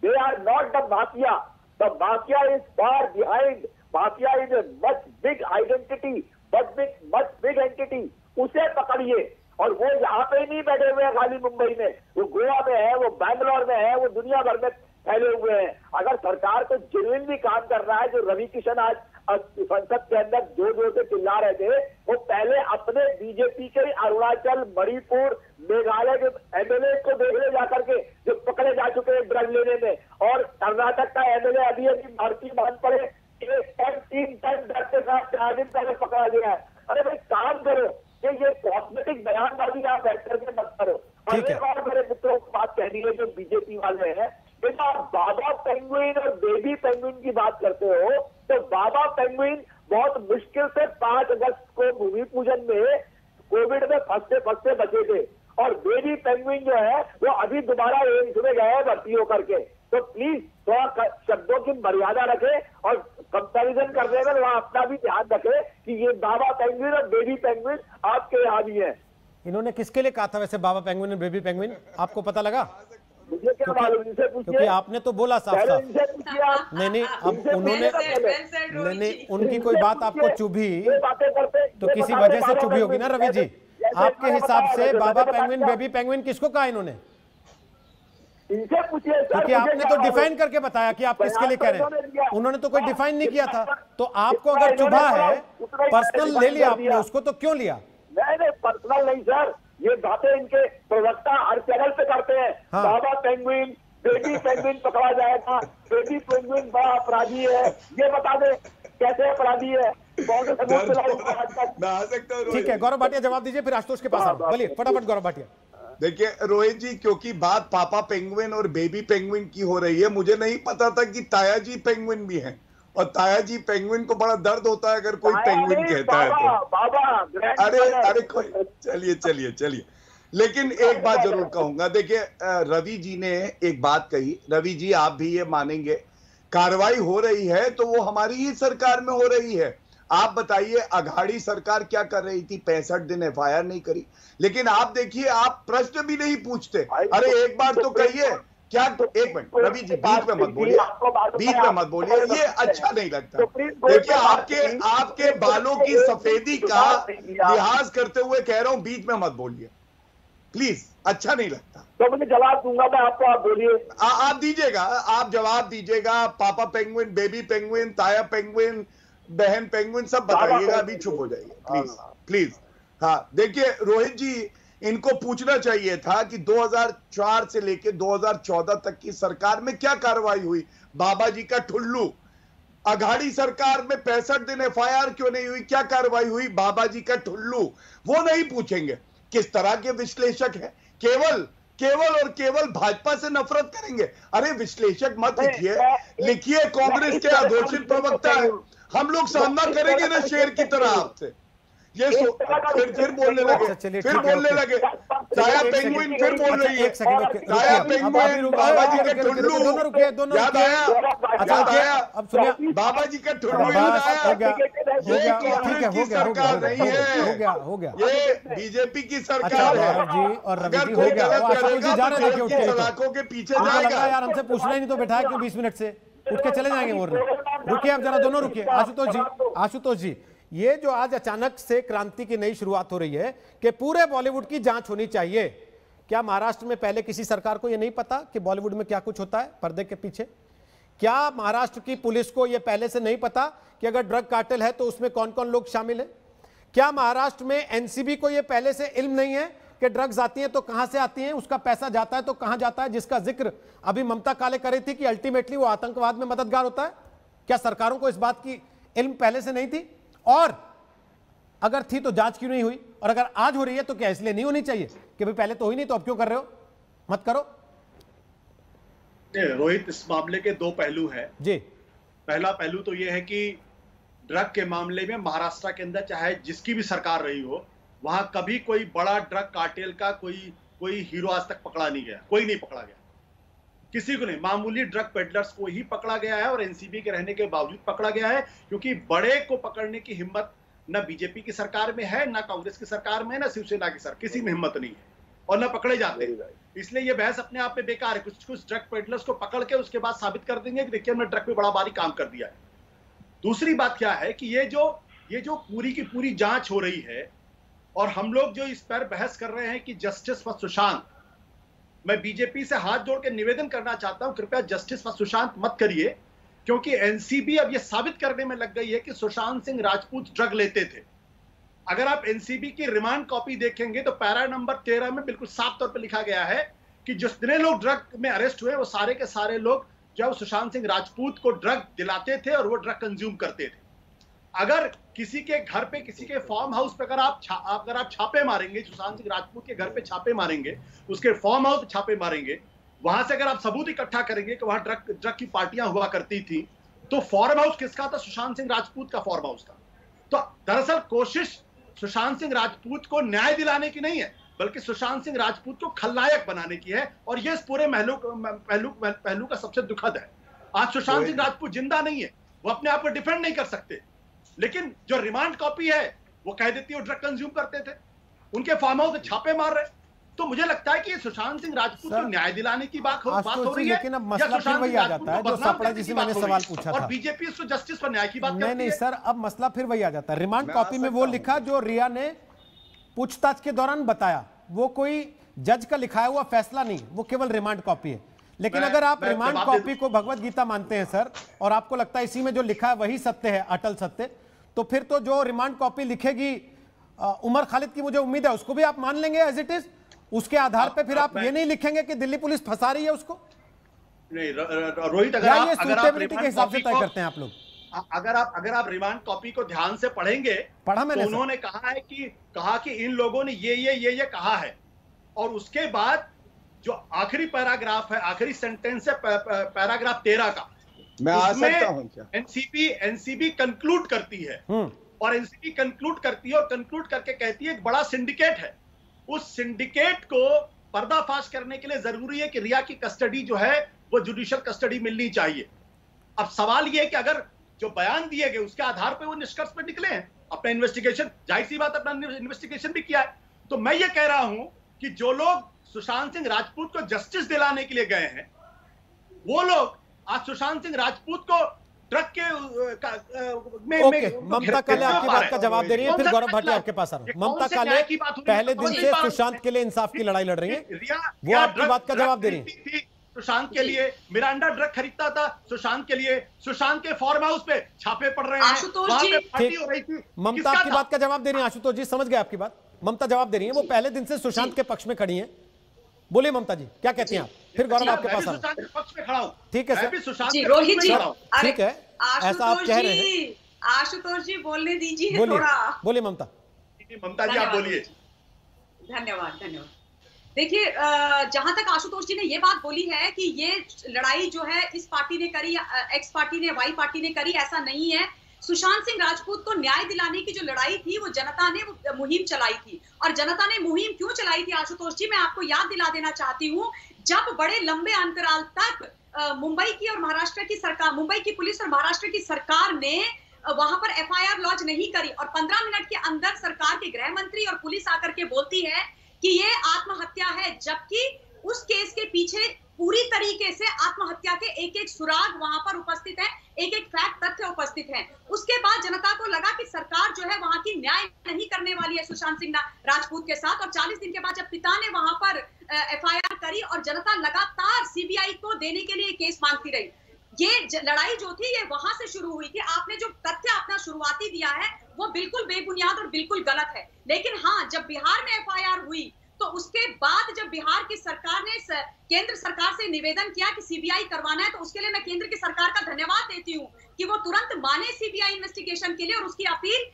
I: they are not the mafia. The mafia is far behind, mafia is a much big identity, much big entity. उसे पकड़िए। और वो यहाँ पे ही नहीं बैठे हुए हैं खाली मुंबई में, वो गोवा में है, वो बैंगलोर में है, वो दुनिया भर में फैले हुए हैं। अगर सरकार को जेन्युइनली काम कर रहा है, जो रवि किशन आज संसद के अंदर जोर से चिल्ला रहे थे, वो पहले अपने बीजेपी के अरुणाचल, मणिपुर, मेघालय के एमएलए को देखने जाकर के जो पकड़े जा चुके हैं ड्रग लेने में, और कर्नाटक का एमएलए अभी भारतीय मान पड़े 3 टन ड्रग के साथ 4 दिन पहले पकड़ा गया है। अरे भाई, काम करो कि ये कॉस्मेटिक बयानबाजी आप बैठ करके मत करो। और एक बार मेरे मित्रों को बात कहनी है जो बीजेपी वाले हैं, जब आप बाबा पेंगुइन और बेबी पेंगुइन की बात करते हो, तो बाबा पेंगुइन बहुत मुश्किल से 5 अगस्त को भूमि पूजन में कोविड में फंसते बचे थे, और बेबी पेंगुइन जो है वो अभी दोबारा एम्स में गए भर्ती होकर के। तो प्लीज थोड़ा शब्दों की मर्यादा रखे और कंपैरिजन करने में वहां अपना भी ध्यान रखे कि ये बाबा पेंगुइन और बेबी पेंगुइन आपके यहाँ भी है।
A: इन्होंने किसके लिए कहा था वैसे बाबा पेंगुइन और बेबी पेंगुइन, आपको पता लगा?
I: मुझे क्या मालूम, इनसे पूछिए।
A: क्योंकि आपने तो बोला साफ साफ। नहीं, अब उन्होंने नहीं, उनकी कोई बात आपको चुभी तो किसी वजह से चुभी होगी ना रवि जी। आपके हिसाब से बाबा पेंगुइन, बेबी पेंगुइन किसको कहा इन्होंने?
I: इनसे पूछिए।
A: क्योंकि आपने तो डिफाइन करके बताया कि आप किसके लिए कह रहे हैं, उन्होंने तो कोई डिफाइन नहीं किया था। तो आपको अगर चुभा है, पर्सनल ले लिया आपने उसको, तो क्यों लिया?
I: नहीं, पर्सनल नहीं सर, ये बातें इनके प्रवक्ता हर चैनल पे करते हैं। हाँ। बाबा पेंगुइन, बेबी पेंगुइन पकड़ा जाएगा, बेबी पेंगुइन बड़ा अपराधी है, ये बता दे कैसे अपराधी है, कौन से सबूत लाओ?
A: ठीक है, गौरव भाटिया जवाब दीजिए, फिर आशुतोष के पास आओ। बोलिए फटाफट गौरव भाटिया।
E: देखिए रोहित जी, क्योंकि बात पापा पेंगुइन और बेबी पेंगुइन की हो रही है, मुझे नहीं पता था कि ताया जी पेंगुइन भी हैं, और ताया जी पेंगुइन को बड़ा दर्द होता है अगर कोई पेंगुइन कहता है तो।
I: बाबा
E: अरे कोई, चलिए लेकिन एक बात जरूर कहूंगा। देखिए रवि जी ने एक बात कही, रवि जी आप भी ये मानेंगे, कार्रवाई हो रही है तो वो हमारी ही सरकार में हो रही है। आप बताइए अघाड़ी सरकार क्या कर रही थी, 65 दिन एफआईआर नहीं करी। लेकिन आप देखिए, आप प्रश्न भी नहीं पूछते। अरे एक बार तो कहिए क्या। एक मिनट रवि जी, बीच में मत बोलिए, ये अच्छा नहीं लगता। देखिए आपके बालों की सफेदी का लिहाज करते हुए कह रहा हूं, बीच में मत बोलिए प्लीज, अच्छा नहीं लगता।
I: तो मैं जवाब दूंगा मैं आपको, आप बोलिए।
E: आप दीजिएगा, आप जवाब दीजिएगा। पापा पेंगुइन, बेबी पेंगुइन, ताया पेंगुइन, बहन पेंगुइन सब बताइएगा, अभी चुप हो जाइए प्लीज। हाँ देखिए रोहित जी, इनको पूछना चाहिए था कि 2004 से लेकर 2014 तक की सरकार में क्या कार्रवाई हुई। बाबा जी का ठुल्लू, अघाड़ी सरकार में 65 दिन एफआईआर क्यों नहीं हुई, क्या कार्रवाई हुई, बाबा जी का ठुल्लू, वो नहीं पूछेंगे। किस तरह के विश्लेषक है, केवल और केवल भाजपा से नफरत करेंगे। अरे विश्लेषक मत लिखिए कांग्रेस के अघोषित प्रवक्ता है। हम लोग सामना करेंगे ना शेर की तरह आपसे। ये फिर बोलने लगे, ताया पेंगुइन फिर बोल रही है, ताया पेंगुइन, बाबा जी का ठुल्लू याद आया, अब सुनिए, बाबा जी का ठुल्लू याद आया। ये कांग्रेस की सरकार नहीं है,
A: हो गया
E: ये बीजेपी की सरकार है। अगर कोई गलत करेगा तो उनकी सलाखों के पीछे जाएगा।
A: यार हमसे पूछना ही नहीं तो बैठा क्यों 20 मिनट से, उठ के चले जाएंगे बोल रहे। रुकिए आप जरा, दोनों रुकिए। आशुतोष जी, ये जो आज अचानक से क्रांति की नई शुरुआत हो रही है कि पूरे बॉलीवुड की जांच होनी चाहिए, क्या महाराष्ट्र में पहले किसी सरकार को यह नहीं पता कि बॉलीवुड में क्या कुछ होता है पर्दे के पीछे? क्या महाराष्ट्र की पुलिस को यह पहले से नहीं पता कि अगर ड्रग कार्टेल है तो उसमें कौन कौन लोग शामिल है? क्या महाराष्ट्र में एनसीबी को यह पहले से इल्म नहीं है कि ड्रग्स आती हैं तो कहां से आती हैं, उसका पैसा जाता है तो कहां जाता है, जिसका जिक्र अभी ममता काले कर रही थी कि अल्टीमेटली वो आतंकवाद में मददगार होता है? क्या सरकारों को इस बात की इल्म पहले से नहीं थी? और अगर थी तो जांच क्यों नहीं हुई? और अगर आज हो रही है तो क्या इसलिए नहीं होनी चाहिए कि भाई पहले तो हुई नहीं तो अब क्यों कर रहे हो? मत करो।
J: रोहित, इस मामले के दो पहलू हैं
A: जी।
J: पहला पहलू तो यह है कि ड्रग के मामले में महाराष्ट्र के अंदर चाहे जिसकी भी सरकार रही हो, वहां कभी कोई बड़ा ड्रग कार्टेल का कोई हीरो आज तक पकड़ा नहीं गया, कोई नहीं पकड़ा गया, किसी को नहीं। मामूली ड्रग पेडलर्स को ही पकड़ा गया है और एनसीबी के रहने के बावजूद पकड़ा गया है, क्योंकि बड़े को पकड़ने की हिम्मत न बीजेपी की सरकार में है, ना कांग्रेस की सरकार में, ना शिवसेना की सरकार, किसी में हिम्मत नहीं है और न पकड़े जाते हैं। इसलिए ये बहस अपने आप में बेकार है। कुछ ड्रग पेडलर्स को पकड़ के उसके बाद साबित कर देंगे कि देखिए हमने ड्रग पे बड़ा भारी काम कर दिया है। दूसरी बात क्या है कि ये जो पूरी की पूरी जांच हो रही है और हम लोग जो इस पर बहस कर रहे हैं कि जस्टिस फॉर सुशांत, मैं बीजेपी से हाथ जोड़ के निवेदन करना चाहता हूं, कृपया जस्टिस फॉर सुशांत मत करिए, क्योंकि एनसीबी अब यह साबित करने में लग गई है कि सुशांत सिंह राजपूत ड्रग लेते थे। अगर आप एनसीबी की रिमांड कॉपी देखेंगे तो पैरा नंबर 13 में बिल्कुल साफ तौर पर लिखा गया है कि जितने लोग ड्रग में अरेस्ट हुए वो सारे के सारे लोग जो सुशांत सिंह राजपूत को ड्रग दिलाते थे और वो ड्रग कंज्यूम करते थे। अगर किसी के घर पे, किसी के फार्म हाउस पे अगर आप छापे मारेंगे, सुशांत सिंह राजपूत के घर पे छापे मारेंगे, उसके फार्म हाउस पे छापे मारेंगे, वहां से अगर आप सबूत इकट्ठा करेंगे कि वहां ड्रग की पार्टियां हुआ करती थी, तो फार्म हाउस किसका था? सुशांत सिंह राजपूत का फार्म हाउस था। तो दरअसल कोशिश सुशांत सिंह राजपूत को न्याय दिलाने की नहीं है, बल्कि सुशांत सिंह राजपूत को खलनायक बनाने की है, और यह इस पूरे पहलू का सबसे दुखद है। आज सुशांत सिंह राजपूत जिंदा नहीं है, वो अपने आप को डिफेंड नहीं कर सकते, लेकिन जो रिमांड कॉपी है वो कह देती है वो ड्रग कंज्यूम करते थे, उनके फार्म हाउस छापे मार रहे। तो मुझे लगता है कि सुशांत सिंह राजपूत को न्याय दिलाने की बात हो रही है,
A: लेकिन अब मसला फिर वही आ जाता है जो सापड़ा जी से मैंने सवाल पूछा था,
J: और बीजेपी इसको जस्टिस पर न्याय की बात करती है।
A: नहीं सर, अब मसला फिर वही आ जाता है। रिमांड कॉपी में वो लिखा जो रिया ने पूछताछ के दौरान बताया, वो कोई जज का लिखाया हुआ फैसला नहीं, वो केवल रिमांड कॉपी है। लेकिन अगर आप रिमांड कॉपी को भगवत गीता मानते हैं सर, और आपको लगता है इसी में जो लिखा है वही सत्य है, अटल सत्य, तो फिर तो जो रिमांड कॉपी लिखेगी उमर खालिद की, मुझे उम्मीद है उसको भी आप मान लेंगे एज इट इज। उसके आधार पे फिर आप ये नहीं लिखेंगे कि दिल्ली पुलिस फंसा रही है उसको।
J: नहीं रोहित,
A: अगर आप के हिसाब से तय करते हैं आप लोग,
J: अगर आप रिमांड कॉपी को ध्यान से पढ़ेंगे,
A: पढ़ा मैंने,
J: तो उन्होंने कहा कि इन लोगों ने ये कहा है, और उसके बाद जो आखिरी पैराग्राफ है, आखिरी सेंटेंस है पैराग्राफ 13 का,
E: मैं आ सकता हूं क्या?
J: एनसीबी कंक्लूड करती है और एनसीबी कंक्लूड करती है और कंक्लूड करके कहती है एक बड़ा सिंडिकेट है। उस सिंडिकेट को पर्दाफाश करने के लिए जरूरी है कि रिया की कस्टडी जो है वो जुडिशियल कस्टडी मिलनी चाहिए। अब सवाल ये है कि अगर जो बयान दिए गए उसके आधार पर वो निष्कर्ष पे निकले हैं, अपना इन्वेस्टिगेशन, जाहिर सी बात अपना इन्वेस्टिगेशन भी किया है, तो मैं ये कह रहा हूं कि जो लोग सुशांत सिंह राजपूत को जस्टिस दिलाने के लिए गए हैं, वो लोग आज सुशांत सिंह राजपूत को ट्रक के
A: ममता काले आपकी बात का जवाब दे रही है, फिर गौरव भाटिया आपके पास आ रहा हूं। ममता काले पहले दिन से सुशांत के लिए इंसाफ की लड़ाई लड़ रही है, वो आपकी बात का जवाब दे रही है।
J: सुशांत के लिए मिरांडा ड्रग खरीदता था, सुशांत के लिए, सुशांत के फार्म हाउस पे छापे पड़ रहे हैं, वहां पे पार्टी हो रही थी।
A: ममता आपकी बात का जवाब दे रही है। आशुतोष जी समझ गए आपकी बात, ममता जवाब दे रही है, वो पहले दिन से सुशांत के पक्ष में खड़ी हैं। बोलिए ममता जी क्या कहती हैं आप, फिर गौरव आपके पास आ रहा हूं।
J: पक्ष में खड़ा हूं,
A: ठीक है सर,
H: रोहित जी
A: ठीक है, ऐसा आप कह रहे हैं।
H: आशुतोष जी बोलने दीजिए थोड़ा।
A: बोलिए ममता।
J: ममता जी आप बोलिए।
H: धन्यवाद धन्यवाद। देखिए जहां तक आशुतोष जी ने ये बात बोली है कि ये लड़ाई जो है इस पार्टी ने करी, एक्स पार्टी ने, वाई पार्टी ने करी, ऐसा नहीं है। सुशांत सिंह राजपूत को न्याय दिलाने की जो लड़ाई थी वो जनता ने वो मुहिम चलाई थी। और जनता ने मुहिम क्यों चलाई थी आशुतोष जी, मैं आपको याद दिला देना चाहती हूँ। जब बड़े लंबे अंतराल तक मुंबई की और महाराष्ट्र की सरकार, मुंबई की पुलिस और महाराष्ट्र की सरकार ने वहां पर एफआईआर लॉन्च नहीं करी और 15 मिनट के अंदर सरकार के गृह मंत्री और पुलिस आकर के बोलती है कि ये आत्महत्या है, जबकि उस केस के पीछे पूरी तरीके से आत्महत्या के एक एक सुराग वहां पर उपस्थित है, एक एक फैक्ट तथ्य उपस्थित है। उसके बाद जनता को लगा कि सरकार जो है वहां की न्याय नहीं करने वाली है सुशांत सिंह राजपूत के साथ। और 40 दिन के बाद जब पिता ने वहां पर एफआईआर करी और जनता लगातार सीबीआई को देने के लिए केस मांगती रही, ये लड़ाई जो थी ये वहां से शुरू हुई थी। आपने जो तथ्य अपना शुरुआती दिया है वो बिल्कुल बेबुनियाद और बिल्कुल गलत है। लेकिन हाँ, जब बिहार में एफआईआर हुई तो उसके बाद जब बिहार की सरकार ने केंद्र सरकार से निवेदन किया कि सीबीआई करवाना है, तो उसके लिए मैं केंद्र की सरकार का धन्यवाद देती हूँ कि वो तुरंत माने सीबीआई इन्वेस्टिगेशन के लिए और उसकी अपील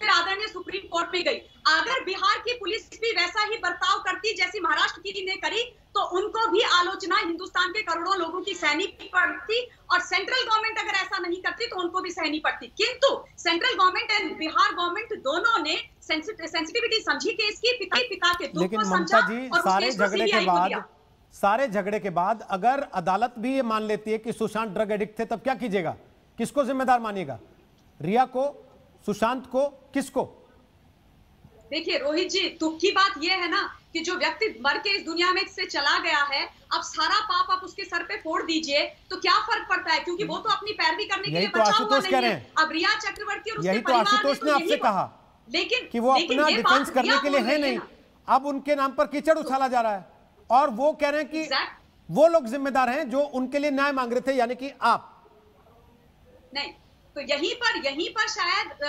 H: आदरणीय सुप्रीम कोर्ट में गई। अगर बिहार की पुलिस भी वैसा ही बर्ताव करती जैसी महाराष्ट्र की ने करी तो उनको भी आलोचना हिंदुस्तान के करोड़ों लोगों की सहनी पड़ती और सेंट्रल गवर्नमेंट अगर ऐसा नहीं करती तो उनको भी सहनी पड़ती। किंतु central government and Bihar government दोनों ने सेंसिटिविटी समझी केस की, पिता के दुख को समझा।
A: लेकिन सारे झगड़े के बाद अगर अदालत भी ये मान लेती है कि सुशांत ड्रग एडिक्ट थे, तब क्या कीजिएगा? किसको जिम्मेदार मानिएगा? रिया को, सुशांत को, किसको?
H: देखिए रोहित जी, दुख की बात यह है ना कि जो व्यक्ति मर के इस दुनिया में से चला गया है, अब सारा पाप आप उसके सर पे फोड़ दीजिए तो क्या फर्क पड़ता है, क्योंकि वो तो अपनी पैरवी करने के लिए बचा हुआ नहीं है। अब रिया चक्रवर्ती और उसके परिवार
A: आशुतोष ने आपसे कहा
H: लेकिन
A: कि वो अपना डिफेंस करने के लिए है नहीं, अब उनके नाम पर कीचड़ उछाला जा रहा है और वो कह रहे हैं कि वो लोग जिम्मेदार हैं जो उनके लिए न्याय मांग रहे थे, यानी कि आप
H: नहीं। तो यहीं पर शायद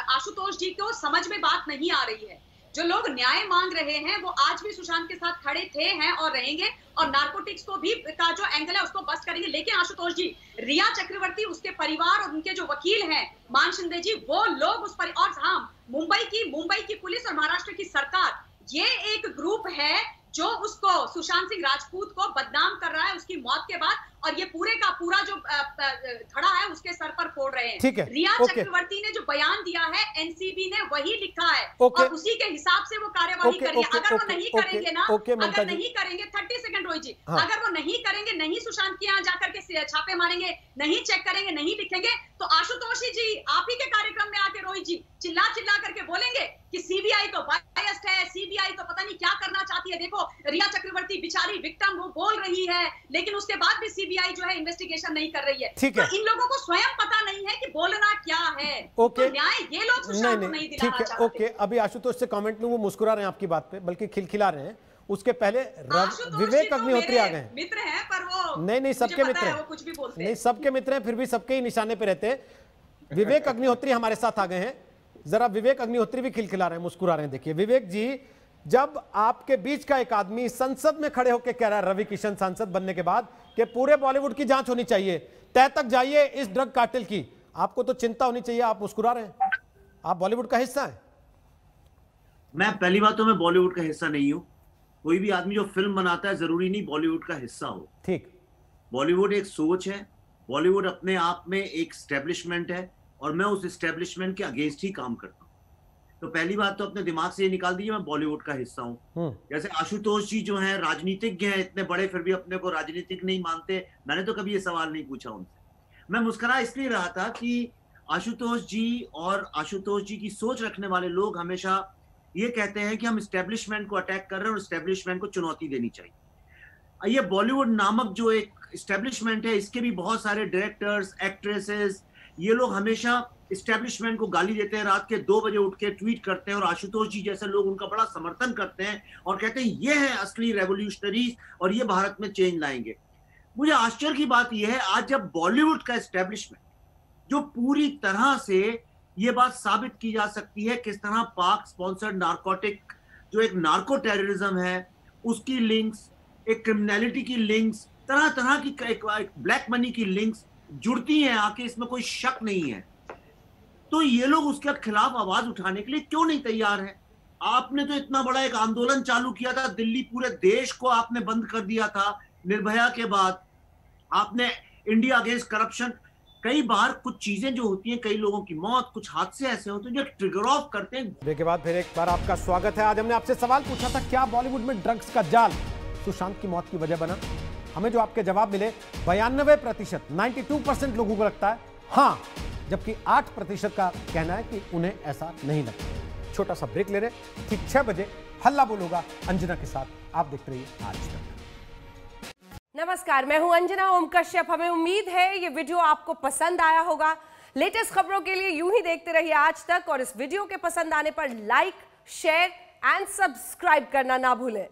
H: आशुतोष जी को समझ में बात नहीं आ रही है। जो लोग न्याय मांग रहे हैं वो आज भी सुशांत के साथ खड़े थे, हैं और रहेंगे, और नारकोटिक्स को भी का जो एंगल है उसको बस करेंगे। लेकिन आशुतोष जी, रिया चक्रवर्ती, उसके परिवार और उनके जो वकील हैं मान शिंदे जी, वो लोग उस पर, और हाँ, मुंबई की पुलिस और महाराष्ट्र की सरकार, ये एक ग्रुप है जो उसको, सुशांत सिंह राजपूत को बदनाम कर रहा है उसकी मौत के बाद, और ये पूरे का पूरा जो धड़ा है उसके सर पर फोड़ रहे हैं।
A: ठीक है,
H: रिया चक्रवर्ती ने जो बयान दिया है एनसीबी ने वही लिखा है और उसी के हिसाब से वो कार्यवाही करिए। अगर वो नहीं करेंगे ना, अगर नहीं करेंगे, 30 सेकंड रोहित जी, अगर वो नहीं करेंगे, नहीं सुशांत के यहाँ जाकर के छापे मारेंगे, नहीं चेक करेंगे, नहीं लिखेंगे, तो आशुतोष जी आप ही के कार्यक्रम में आके रोहित जी चिल्ला करके बोलेंगे कि सीबीआई तो बायस्ड है, सीबीआई तो पता नहीं क्या करना चाहती है। देखो रिया चक्रवर्ती बेचारी विक्टिम वो बोल रही है, लेकिन उसके बाद भी सीबीआई जो है इन्वेस्टिगेशन नहीं कर रही है।
A: ठीक है,
H: तो इन लोगों को स्वयं पता नहीं है कि बोलना क्या है। तो न्याय ये लोग सुशांत को नहीं दिलाना चाहते।
A: ओके, अभी आशुतोष से कमेंट में वो मुस्कुरा रहे हैं आपकी बात पे, बल्कि खिलखिला रहे हैं। उसके पहले विवेक अग्निहोत्री आ गए हैं।
H: मित्र हैं पर वो
A: नहीं सबके मित्र हैं,
H: कुछ भी बोलते
A: नहीं सबके मित्र हैं, फिर भी सबके ही निशाने पे रहते हैं। विवेक अग्निहोत्री हमारे साथ आ गए हैं, जरा विवेक अग्निहोत्री भी खिलखिला रहे हैं, मुस्कुरा रहे हैं। देखिए विवेक जी, जब आपके बीच का एक आदमी संसद में खड़े होकर कह रहा है, रवि किशन सांसद बनने के बाद, कि पूरे बॉलीवुड की जांच होनी चाहिए, तय तक जाइए इस ड्रग कार्टेल की, आपको तो चिंता होनी चाहिए, आप मुस्कुरा रहे हैं। आप बॉलीवुड का हिस्सा है?
K: मैं पहली बात तो मैं बॉलीवुड का हिस्सा नहीं हूं। कोई भी आदमी जो फिल्म बनाता है जरूरी नहीं बॉलीवुड का हिस्सा हो।
A: ठीक,
K: बॉलीवुड एक सोच है, बॉलीवुड अपने आप में एक स्टैब्लिशमेंट है और मैं उस स्टैब्लिशमेंट के अगेंस्ट ही काम करता हूँ। तो पहली बात तो अपने दिमाग से ये निकाल दीजिए मैं बॉलीवुड का हिस्सा हूँ। जैसे आशुतोष जी जो हैं राजनीतिज्ञ हैं, इतने बड़े, फिर भी अपने को राजनीतिक नहीं मानते। मैंने तो कभी ये सवाल नहीं पूछा उनसे। मैं मुस्कुरा इसलिए रहा था कि आशुतोष जी की सोच रखने वाले लोग हमेशा ये कहते हैं कि हम स्टैब्लिशमेंट को अटैक कर रहे हैं और स्टैब्लिशमेंट को चुनौती देनी चाहिए। ये बॉलीवुड नामक जो एक स्टैब्लिशमेंट है, इसके भी बहुत सारे डायरेक्टर्स, एक्ट्रेसेस, ये लोग हमेशा स्टैब्लिशमेंट को गाली देते हैं, रात के 2 बजे उठ के ट्वीट करते हैं और आशुतोष जी जैसे लोग उनका बड़ा समर्थन करते हैं और कहते हैं ये है असली रेवोल्यूशनरीज और ये भारत में चेंज लाएंगे। मुझे आश्चर्य की बात यह है, आज जब बॉलीवुड का एस्टेब्लिशमेंट जो पूरी तरह से ये बात साबित की जा सकती है किस तरह पाक स्पॉन्सर्ड नारकोटिक जो एक नार्को टेररिज्म है उसकी लिंक्स, एक क्रिमिनलिटी की लिंक्स, तरह तरह की एक ब्लैक मनी की लिंक्स जुड़ती हैं आके, इसमें कोई शक नहीं है। तो ये लोग उसके खिलाफ आवाज उठाने के लिए क्यों नहीं तैयार है? आपने तो इतना बड़ा एक आंदोलन चालू किया था, दिल्ली पूरे देश को आपने बंद कर दिया था निर्भया के बाद। आपने इंडिया अगेंस्ट करप्शन, कई बार कुछ चीजें जो होती हैं, कई लोगों की मौत, कुछ हादसे ऐसे होते हैं जो ट्रिगर ऑफ करते हैं।
A: ब्रेक के बाद फिर एक बार आपका स्वागत है। आज हमने आपसे सवाल पूछा था क्या बॉलीवुड में ड्रग्स का जाल सुशांत की मौत की वजह बना? हमें जो आपके जवाब मिले 92%, 92% लोगों को लगता है हाँ, जबकि 8% का कहना है कि उन्हें ऐसा नहीं लगता। छोटा सा ब्रेक ले रहे, ठीक 6 बजे हल्ला बोल होगा अंजना के साथ। आप देखते रहिए आज तक।
L: नमस्कार, मैं हूं अंजना ओम कश्यप। हमें उम्मीद है ये वीडियो आपको पसंद आया होगा। लेटेस्ट खबरों के लिए यूं ही देखते रहिए आज तक और इस वीडियो के पसंद आने पर लाइक, शेयर एंड सब्सक्राइब करना ना भूलें।